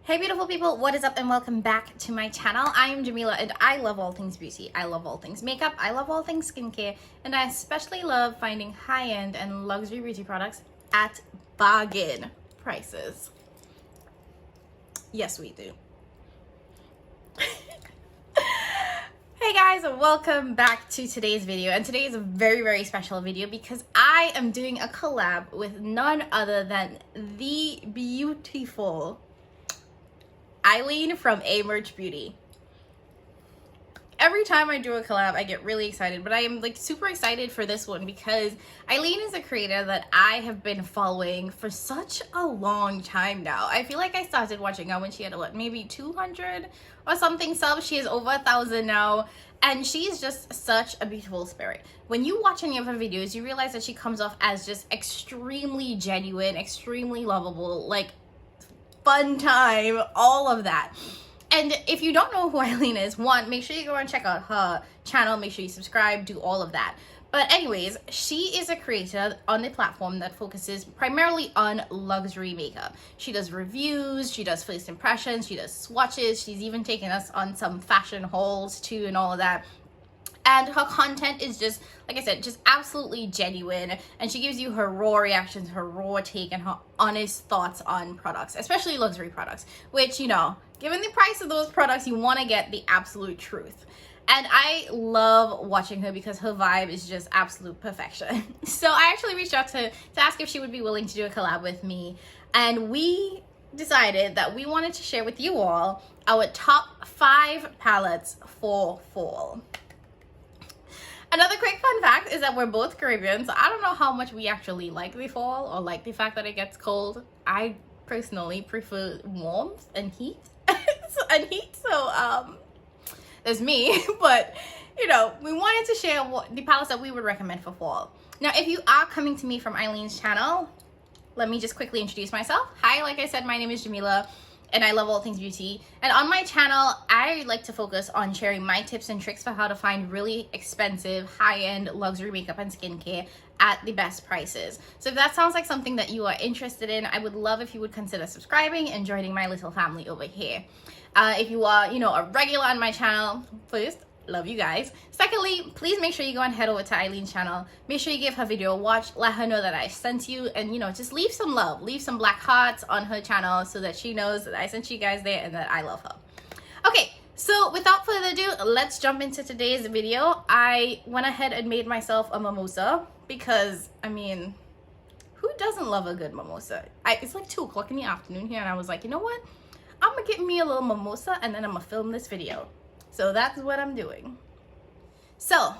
Hey beautiful people, what is up and welcome back to my channel. I am Jamila and I love all things beauty. I love all things makeup, I love all things skincare, and I especially love finding high-end and luxury beauty products at bargain prices. Yes, we do. Hey guys, welcome back to today's video, and today is a very special video because I am doing a collab with none other than the beautiful Eileen from Emerge Beauty. Every time I do a collab, I get really excited, but I am like super excited for this one because Eileen is a creator that I have been following for such a long time now. I feel like I started watching her when she had what, maybe 200 or something subs. She is over 1,000 now, and she's just such a beautiful spirit. When you watch any of her videos, you realize that she comes off as just extremely genuine, extremely lovable, like fun time, all of that. And if you don't know who Eileen is, one, make sure you go and check out her channel, make sure you subscribe, do all of that. But anyways, she is a creator on the platform that focuses primarily on luxury makeup. She does reviews, she does first impressions, she does swatches, she's even taken us on some fashion hauls too and all of that. And her content is just, like I said, just absolutely genuine. And she gives you her raw reactions, her raw take, and her honest thoughts on products, especially luxury products, which, you know, given the price of those products, you want to get the absolute truth. And I love watching her because her vibe is just absolute perfection. So I actually reached out to ask if she would be willing to do a collab with me. And we decided that we wanted to share with you all our top 5 palettes for fall. Another quick fun fact is that we're both Caribbean, so I don't know how much we actually like the fall or like the fact that it gets cold. I personally prefer warmth and heat. So there's me, but you know, we wanted to share the palettes that we would recommend for fall. Now, if you are coming to me from Eileen's channel, let me just quickly introduce myself. Hi, like I said, my name is Jamila, and I love all things beauty. And on my channel, I like to focus on sharing my tips and tricks for how to find really expensive, high-end luxury makeup and skincare at the best prices. So if that sounds like something that you are interested in, I would love if you would consider subscribing and joining my little family over here. If you are, you know, a regular on my channel, first, love you guys. Secondly, please make sure you go and head over to Eileen's channel. Make sure you give her video a watch. Let her know that I sent you, and you know, just leave some love, leave some black hearts on her channel so that she knows that I sent you guys there and that I love her. Okay, so without further ado, let's jump into today's video. I went ahead and made myself a mimosa because, I mean, who doesn't love a good mimosa? It's like 2 o'clock in the afternoon here, and I was like, you know what? I'm gonna get me a little mimosa and then I'm gonna film this video. So that's what I'm doing. So,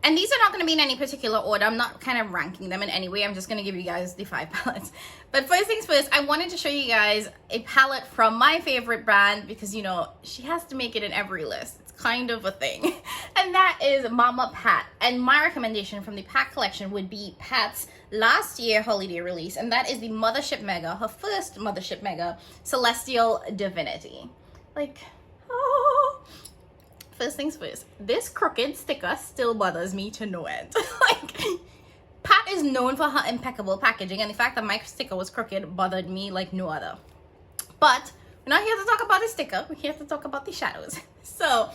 and these are not going to be in any particular order. I'm not kind of ranking them in any way. I'm just going to give you guys the 5 palettes. But first things first, I wanted to show you guys a palette from my favorite brand because, you know, she has to make it in every list. It's kind of a thing. And that is Mama Pat. And my recommendation from the Pat collection would be Pat's last year holiday release. And that is the Mothership Mega, her first Mothership Mega, Celestial Divinity. Like, oh. First things first, this crooked sticker still bothers me to no end. Like, Pat is known for her impeccable packaging, and the fact that my sticker was crooked bothered me like no other. But we're not here to talk about the sticker, we're here to talk about the shadows. So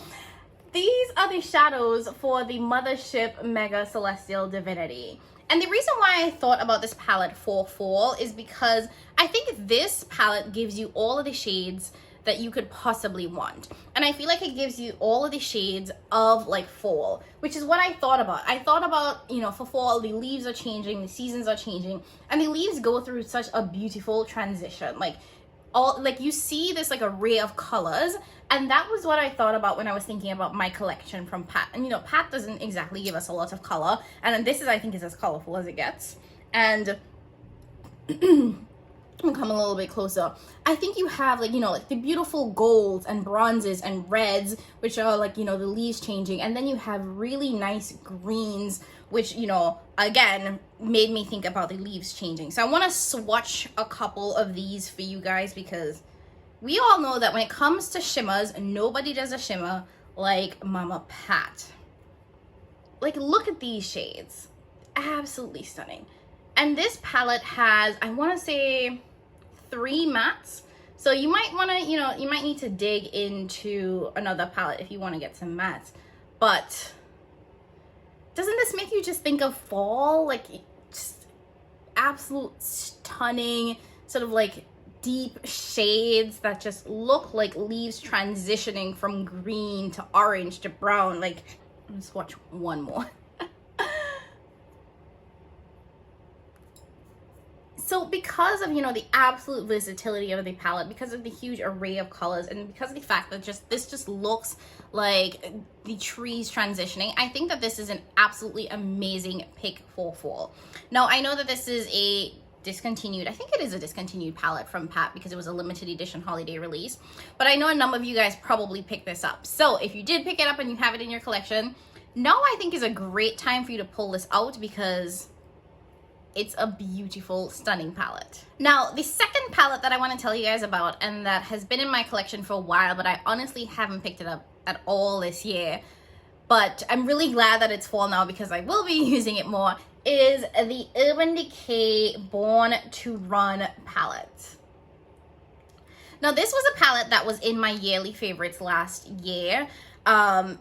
these are the shadows for the Mothership Mega Celestial Divinity. And the reason why I thought about this palette for fall is because I think this palette gives you all of the shades that you could possibly want. And I feel like it gives you all of the shades of like fall, which is what I thought about. I thought about, you know, for fall, the leaves are changing, the seasons are changing, and the leaves go through such a beautiful transition. Like, all, like you see this like array of colors, and that was what I thought about when I was thinking about my collection from Pat. And you know, Pat doesn't exactly give us a lot of color, and this is, I think, is as colorful as it gets. And I'm gonna come a little bit closer. I think you have, like, you know, like the beautiful golds and bronzes and reds, which are like, you know, the leaves changing, and then you have really nice greens, which, you know, again made me think about the leaves changing. So I want to swatch a couple of these for you guys because we all know that when it comes to shimmers, nobody does a shimmer like Mama Pat. Like, look at these shades, absolutely stunning. And this palette has, I want to say, 3 mattes. So you might want to, you might need to dig into another palette if you want to get some mattes. But doesn't this make you just think of fall? Like, just absolute stunning, sort of like deep shades that just look like leaves transitioning from green to orange to brown. Like, let's watch one more. So because of, the absolute versatility of the palette, because of the huge array of colors, and because of the fact that this just looks like the trees transitioning, I think that this is an absolutely amazing pick for fall. Now, I know that this is a discontinued, I think it is a discontinued palette from Pat because it was a limited edition holiday release, but I know a number of you guys probably picked this up. So if you did pick it up and you have it in your collection, now I think is a great time for you to pull this out because it's a beautiful, stunning palette. Now, the second palette that I want to tell you guys about, and that has been in my collection for a while, but I honestly haven't picked it up at all this year, but I'm really glad that it's fall now because I will be using it more, is the Urban Decay Born to Run palette. Now, this was a palette that was in my yearly favorites last year, and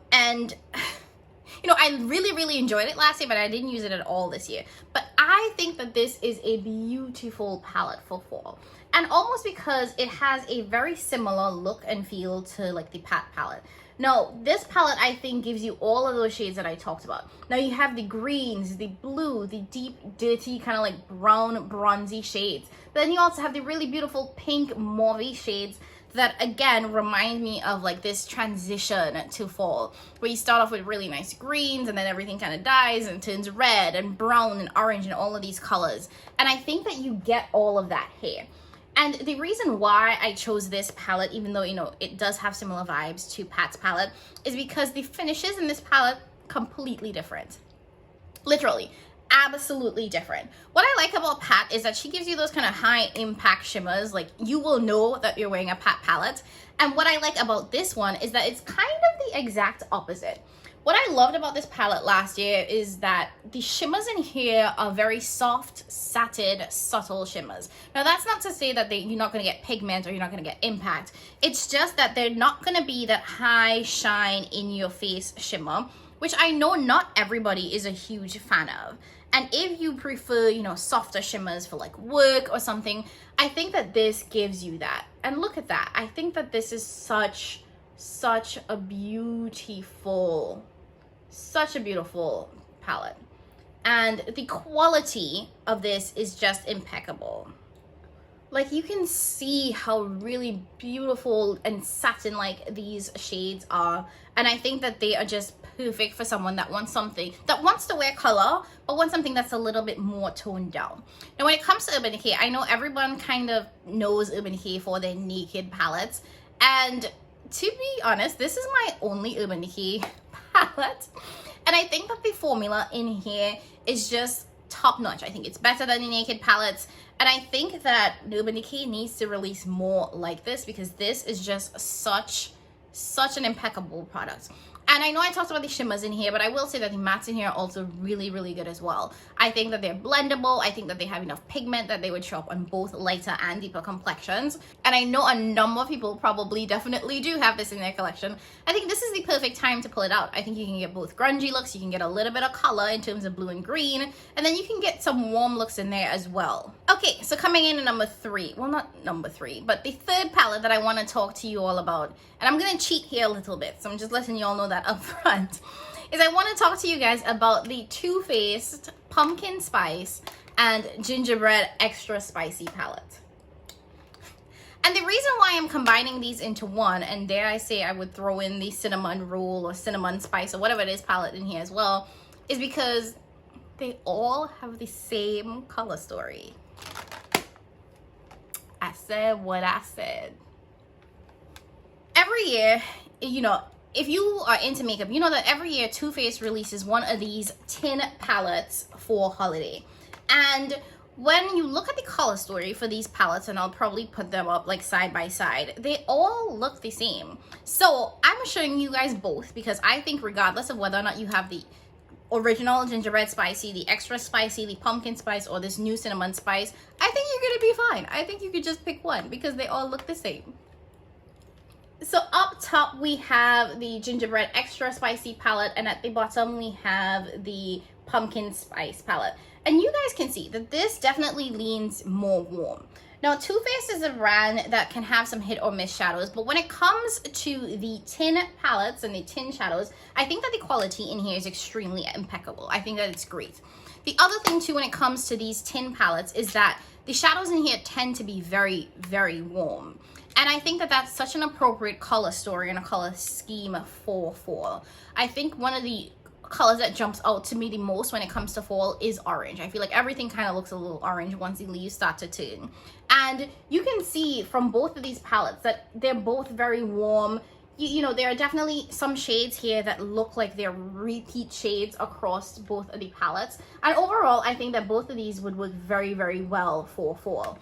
I really enjoyed it last year, but I didn't use it at all this year. But I think that this is a beautiful palette for fall. And almost because it has a very similar look and feel to like the Pat palette. Now, this palette, I think, gives you all of those shades that I talked about. Now, you have the greens, the blue, the deep, dirty, kind of like brown, bronzy shades. But then you also have the really beautiful pink, mauvey shades that again remind me of like this transition to fall, where you start off with really nice greens and then everything kind of dies and turns red and brown and orange and all of these colors. And I think that you get all of that here. And the reason why I chose this palette, even though it does have similar vibes to Pat's palette, is because the finishes in this palette completely different. Literally absolutely different. What I like about Pat is that she gives you those kind of high impact shimmers, like you will know that you're wearing a Pat palette. And what I like about this one is that it's kind of the exact opposite. What I loved about this palette last year is that the shimmers in here are very soft, satin, subtle shimmers. Now, that's not to say that you're not going to get pigment or you're not going to get impact. It's just that they're not going to be that high shine in your face shimmer, which I know not everybody is a huge fan of. And if you prefer, softer shimmers for like work or something, I think that this gives you that. And look at that. I think that this is such a beautiful palette. And the quality of this is just impeccable. Like, you can see how really beautiful and satin-like these shades are. And I think that they are just perfect for someone that wants to wear color, but wants something that's a little bit more toned down. Now, when it comes to Urban Decay, I know everyone kind of knows Urban Decay for their naked palettes. And to be honest, this is my only Urban Decay palette. And I think that the formula in here is just top-notch. I think it's better than the naked palettes. And I think that Urban Decay needs to release more like this because this is just such an impeccable product. And I know I talked about the shimmers in here, but I will say that the mattes in here are also really good as well. I think that they're blendable. I think that they have enough pigment that they would show up on both lighter and deeper complexions. And I know a number of people probably definitely do have this in their collection. I think this is the perfect time to pull it out. I think you can get both grungy looks, you can get a little bit of color in terms of blue and green, and then you can get some warm looks in there as well. Okay, so coming in at number 3, well, not number 3, but the third palette that I want to talk to you all about, and I'm going to cheat here a little bit, so I'm just letting you all know that up front, is I want to talk to you guys about the Too Faced Pumpkin Spice and Gingerbread Extra Spicy palette. And the reason why I'm combining these into one, and dare I say I would throw in the Cinnamon Roll or Cinnamon Spice or whatever it is palette in here as well, is because they all have the same color story. I said what I said. Every year, if you are into makeup, you know that every year Too Faced releases one of these tin palettes for holiday. And when you look at the color story for these palettes, and I'll probably put them up like side by side, they all look the same. So I'm showing you guys both because I think regardless of whether or not you have the original gingerbread spicy, the extra spicy, the pumpkin spice, or this new cinnamon spice, I think you're gonna be fine. I think you could just pick one because they all look the same. So up top we have the gingerbread extra spicy palette, and at the bottom we have the pumpkin spice palette. And you guys can see that this definitely leans more warm. Now, Too Faced is a brand that can have some hit or miss shadows, but when it comes to the tin palettes and the tin shadows, I think that the quality in here is extremely impeccable. I think that it's great. The other thing too when it comes to these tin palettes is that the shadows in here tend to be very, very warm. And I think that that's such an appropriate color story and a color scheme for fall. I think one of the colors that jumps out to me the most when it comes to fall is orange. I feel like everything kind of looks a little orange once the leaves start to turn. And you can see from both of these palettes that they're both very warm. You know, there are definitely some shades here that look like they're repeat shades across both of the palettes. And overall, I think that both of these would work very, very well for fall.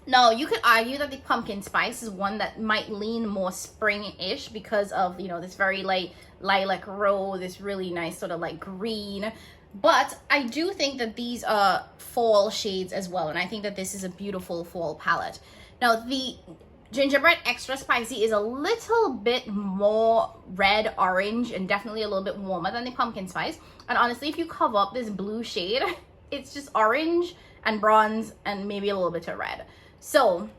Now, you could argue that the pumpkin spice is one that might lean more spring-ish because of, you know, this very light lilac rose, this really nice sort of like green. But I do think that these are fall shades as well, and I think that this is a beautiful fall palette. Now, the gingerbread extra spicy is a little bit more red orange and definitely a little bit warmer than the pumpkin spice. And honestly, if you cover up this blue shade, it's just orange and bronze and maybe a little bit of red. So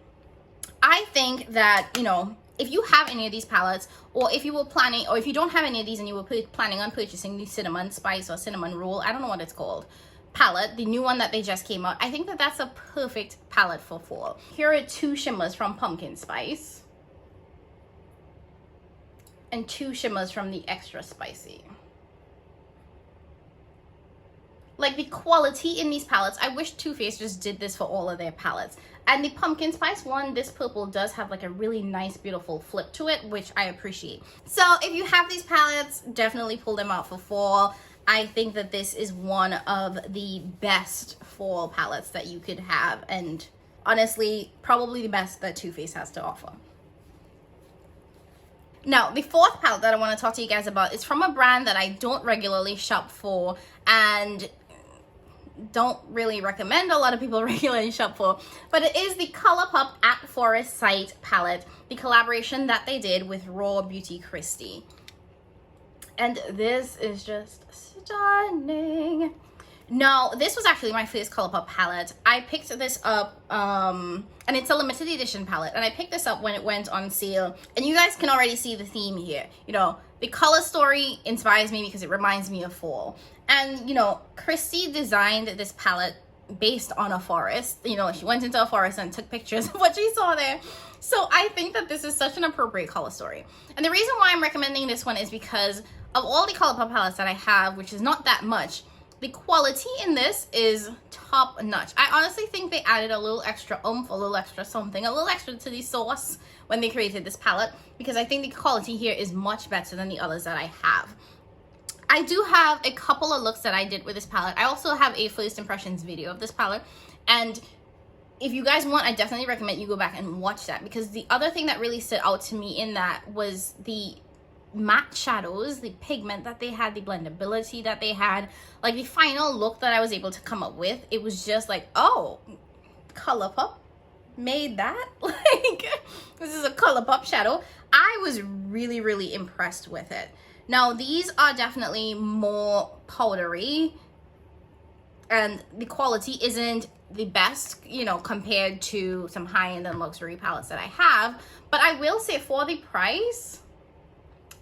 I think that, you know, if you have any of these palettes, or if you were planning, or if you don't have any of these and you were planning on purchasing the cinnamon spice or cinnamon roll, I don't know what it's called, palette, the new one that they just came out, I think that that's a perfect palette for fall. Here are two shimmers from pumpkin spice and two shimmers from the extra spicy. Like, the quality in these palettes, I wish Too Faced just did this for all of their palettes. And the pumpkin spice one, this purple does have like a really nice, beautiful flip to it, which I appreciate. So if you have these palettes, definitely pull them out for fall. I think that this is one of the best fall palettes that you could have, and honestly, probably the best that Too Faced has to offer. Now, the fourth palette that I want to talk to you guys about is from a brand that I don't regularly shop for and don't really recommend a lot of people regularly shop for, but it is the Colourpop At Forest Sight palette, the collaboration that they did with Raw Beauty Christie. And this is just stunning. Now, this was actually my first Colourpop palette. I picked this up, and it's a limited edition palette, and I picked this up when it went on sale. And you guys can already see the theme here. You know, the color story inspires me because it reminds me of fall. And, you know, Christie designed this palette based on a forest. You know, she went into a forest and took pictures of what she saw there. So I think that this is such an appropriate color story. And the reason why I'm recommending this one is because of all the Colourpop palettes that I have, which is not that much, the quality in this is top notch. I honestly think they added a little extra oomph, a little extra something, a little extra to the sauce when they created this palette, because I think the quality here is much better than the others that I have. I do have a couple of looks that I did with this palette. I also have a first impressions video of this palette, and if you guys want, I definitely recommend you go back and watch that, because the other thing that really stood out to me in that was the matte shadows, the pigment that they had, the blendability that they had, like the final look that I was able to come up with. It was just like, oh, Colourpop made that? Like, this is a Colourpop shadow. I was really, really impressed with it. Now, these are definitely more powdery, and the quality isn't the best, you know, compared to some high-end and luxury palettes that I have, but I will say for the price,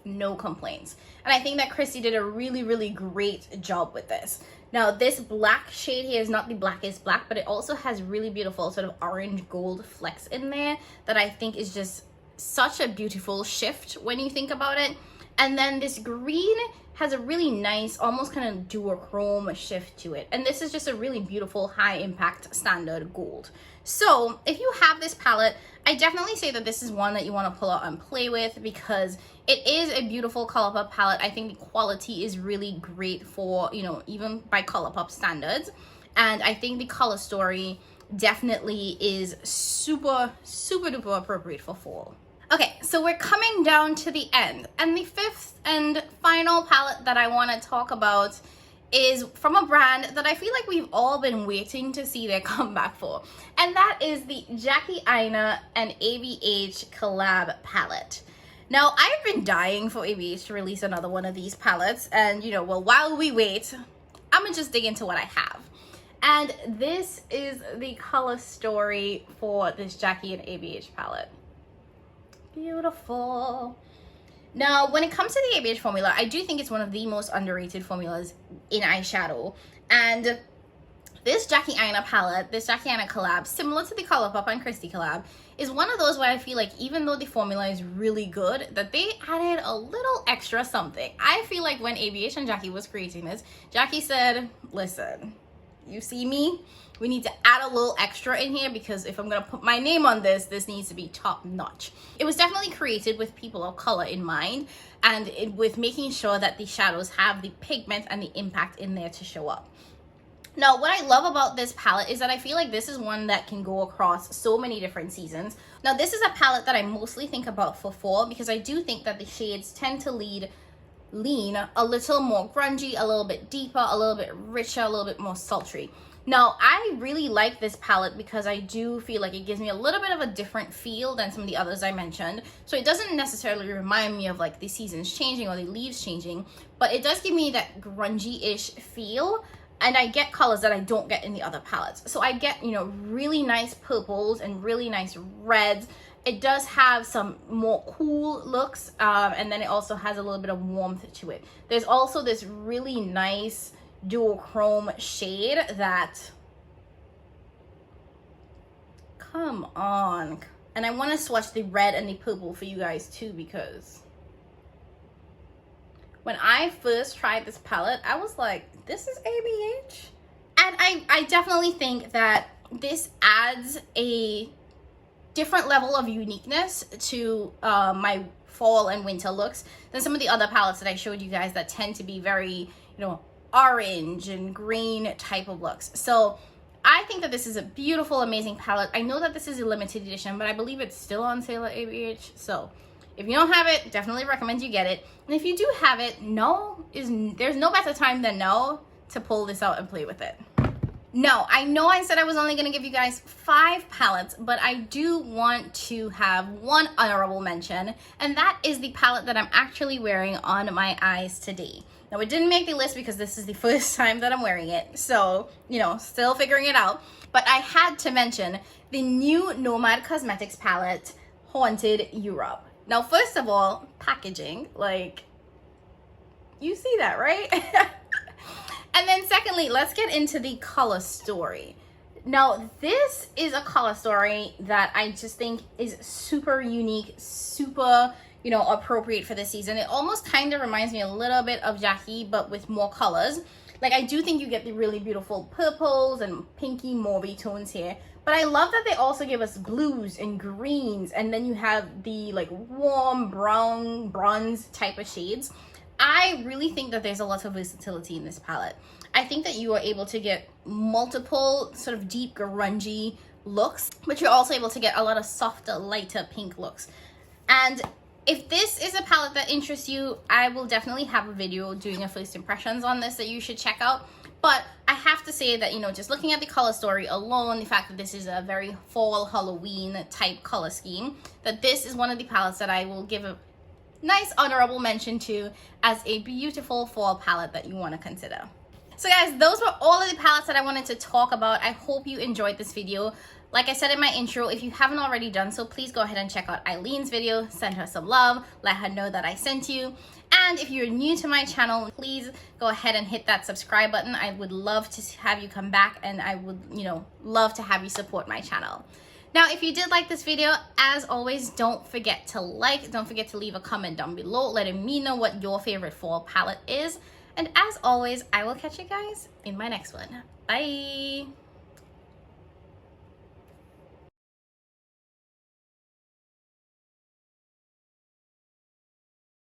no complaints. And I think that Christie did a really, really great job with this. Now, this black shade here is not the blackest black, but it also has really beautiful sort of orange gold flecks in there that I think is just such a beautiful shift when you think about it. And then this green has a really nice, almost kind of duochrome shift to it. And this is just a really beautiful high impact standard gold. So if you have this palette, I definitely say that this is one that you want to pull out and play with, because it is a beautiful Colourpop palette. I think the quality is really great for, you know, even by Colourpop standards. And I think the color story definitely is super, super duper appropriate for fall. Okay, so we're coming down to the end, and the fifth and final palette that I want to talk about is from a brand that I feel like we've all been waiting to see their comeback for. And that is the Jackie Aina and ABH collab palette. Now, I've been dying for ABH to release another one of these palettes. And, you know, well, while we wait, I'm gonna just dig into what I have. And this is the color story for this Jackie and ABH palette. Beautiful. Now, when it comes to the ABH formula, I do think it's one of the most underrated formulas in eyeshadow. And this Jackie Aina palette, this Jackie Aina collab, similar to the Colourpop and Christy collab, is one of those where I feel like even though the formula is really good, that they added a little extra something. I feel like when ABH and Jackie was creating this, Jackie said, listen, you see me? We need to add a little extra in here because if I'm gonna put my name on this, this needs to be top notch. It was definitely created with people of color in mind and with making sure that the shadows have the pigment and the impact in there to show up. Now, what I love about this palette is that I feel like this is one that can go across so many different seasons. Now, this is a palette that I mostly think about for fall because I do think that the shades tend to lean a little more grungy, a little bit deeper, a little bit richer, a little bit more sultry. Now, I really like this palette because I do feel like it gives me a little bit of a different feel than some of the others I mentioned. So it doesn't necessarily remind me of like the seasons changing or the leaves changing, but it does give me that grungy-ish feel. And I get colors that I don't get in the other palettes. So I get, you know, really nice purples and really nice reds. It does have some more cool looks, and then it also has a little bit of warmth to it. There's also this really nice duochrome shade that, come on. And I want to swatch the red and the purple for you guys too, because when I first tried this palette, I was like, this is ABH? And I definitely think that this adds a different level of uniqueness to my fall and winter looks than some of the other palettes that I showed you guys that tend to be very, you know, orange and green type of looks. So I think that this is a beautiful, amazing palette. I know that this is a limited edition, but I believe it's still on sale at ABH. So if you don't have it, definitely recommend you get it. And if you do have it, there's no better time than now to pull this out and play with it. No, I know I said I was only going to give you guys 5 palettes, but I do want to have one honorable mention, and that is the palette that I'm actually wearing on my eyes today. Now, it didn't make the list because this is the first time that I'm wearing it, so, you know, still figuring it out. But I had to mention the new Nomad Cosmetics palette, Haunted Europe. Now, first of all, packaging, like, you see that, right? And then secondly, let's get into the color story. Now, this is a color story that I just think is super unique, super, you know, appropriate for this season. It almost kind of reminds me a little bit of Jackie, but with more colors. Like, I do think you get the really beautiful purples and pinky mauvey tones here. But I love that they also give us blues and greens, and then you have the like warm brown, bronze type of shades. I really think that there's a lot of versatility in this palette. I think that you are able to get multiple sort of deep grungy looks, but you're also able to get a lot of softer, lighter pink looks. And if this is a palette that interests you, I will definitely have a video doing a first impressions on this that you should check out. But I have to say that, you know, just looking at the color story alone, the fact that this is a very fall Halloween type color scheme, that this is one of the palettes that I will give a nice honorable mention to as a beautiful fall palette that you want to consider. So guys, those were all of the palettes that I wanted to talk about. I hope you enjoyed this video. Like I said in my intro, if you haven't already done so, please go ahead and check out Eileen's video, send her some love, let her know that I sent you. And if you're new to my channel, please go ahead and hit that subscribe button. I would love to have you come back, and I would, you know, love to have you support my channel. Now, if you did like this video, as always, don't forget to like, don't forget to leave a comment down below letting me know what your favorite fall palette is. And as always, I will catch you guys in my next one. Bye!